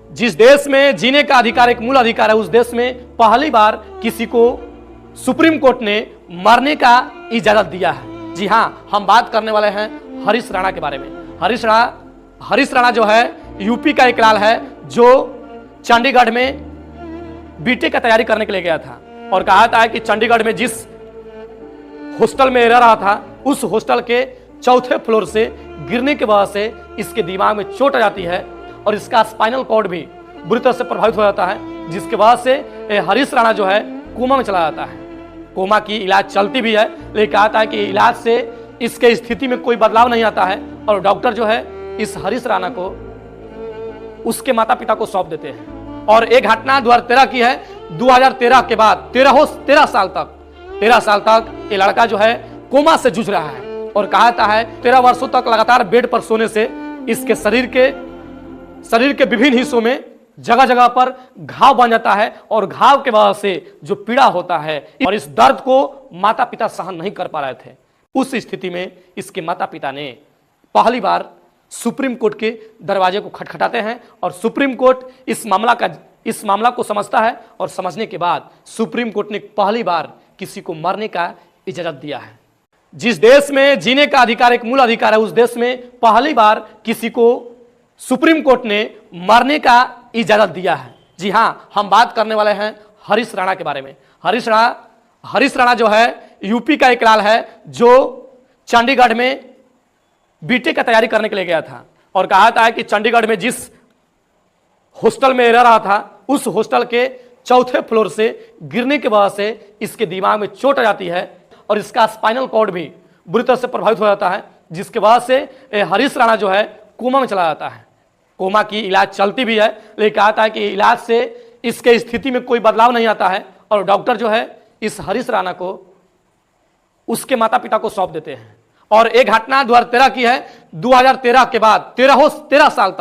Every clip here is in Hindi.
जिस देश में जीने का अधिकार एक मूल अधिकार है, उस देश में पहली बार किसी को सुप्रीम कोर्ट ने मरने का इजाजत दिया है। जी हां, हम बात करने वाले हैं हरीश राणा के बारे में। हरीश राणा जो है यूपी का एक लाल है जो चंडीगढ़ में बीटेक का तैयारी करने के लिए गया था और कहा था कि चंडीगढ़ में जिस हॉस्टल में रह रहा था उस हॉस्टल के चौथे फ्लोर से गिरने की वजह से इसके दिमाग में चोट आ जाती है और इसका स्पाइनल कॉर्ड भी बुरी तरह से प्रभावित हो जाता है, जिसके वजह से हरीश राणा जो है कोमा में चला जाता है। कोमा की इलाज चलती भी है, लेकिन कहा है कि इलाज से इसके स्थिति में कोई बदलाव नहीं आता है और डॉक्टर जो है इस हरीश राणा को उसके माता पिता को सौंप देते हैं। और एक घटना 2013 की है। 2013 के बाद 13 साल तक ये लड़का जो है कोमा से जूझ रहा है और कहा है 13 वर्षों तक लगातार बेड पर सोने से इसके शरीर के विभिन्न हिस्सों में जगह जगह पर घाव बन जाता है और घाव के वजह से जो पीड़ा होता है और इस दर्द को माता पिता सहन नहीं कर पा रहे थे। उस स्थिति में इसके माता पिता ने पहली बार सुप्रीम कोर्ट के दरवाजे को खटखटाते हैं और सुप्रीम कोर्ट इस मामला को समझता है और समझने के बाद सुप्रीम कोर्ट ने पहली बार किसी को मरने का इजाजत दिया है। जिस देश में जीने का अधिकार एक मूल अधिकार है, उस देश में पहली बार किसी को सुप्रीम कोर्ट ने मरने का इजाजत दिया है। जी हां, हम बात करने वाले हैं हरीश राणा के बारे में। हरीश राणा जो है यूपी का एक लाल है जो चंडीगढ़ में बीटेक का तैयारी करने के लिए गया था और कहा था कि चंडीगढ़ में जिस हॉस्टल में रह रहा था उस हॉस्टल के चौथे फ्लोर से गिरने की वजह से इसके दिमाग में चोट आ जाती है और इसका स्पाइनल कॉर्ड भी बुरी तरह से प्रभावित हो जाता है, जिसके वजह से हरीश राणा जो है कोमा में चला जाता है। कोमा की इलाज चलती भी है, लेकिन कहा है कि इलाज से इसके स्थिति में कोई बदलाव नहीं आता है और डॉक्टर जो है इस हरीश राणा को उसके माता पिता को सौंप देते हैं। और एक घटना 2013 की है। 2013 के बाद 13 साल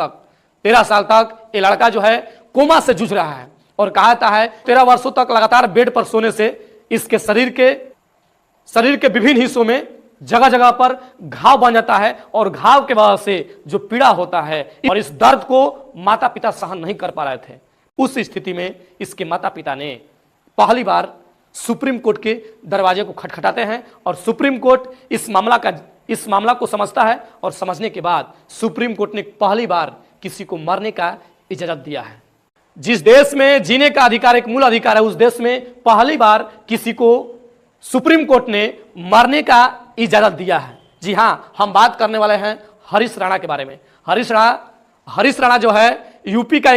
तक ये लड़का जो है कोमा से जूझ रहा है और कहा है 13 वर्षों तक लगातार बेड पर सोने से इसके शरीर के विभिन्न हिस्सों में जगह जगह पर घाव बन जाता है और घाव के वजह से जो पीड़ा होता है और इस दर्द को माता पिता सहन नहीं कर पा रहे थे। उस स्थिति में इसके माता पिता ने पहली बार सुप्रीम कोर्ट के दरवाजे को खटखटाते हैं और सुप्रीम कोर्ट इस मामला को समझता है और समझने के बाद सुप्रीम कोर्ट ने पहली बार किसी को मरने का इजाजत दिया है। जिस देश में जीने का अधिकार एक मूल अधिकार है, उस देश में पहली बार किसी को सुप्रीम कोर्ट ने मरने का इजाजत दिया है। जी हां, हम बात करने वाले हैं हरीश राणा के बारे में। हरीश राणा जो है यूपी का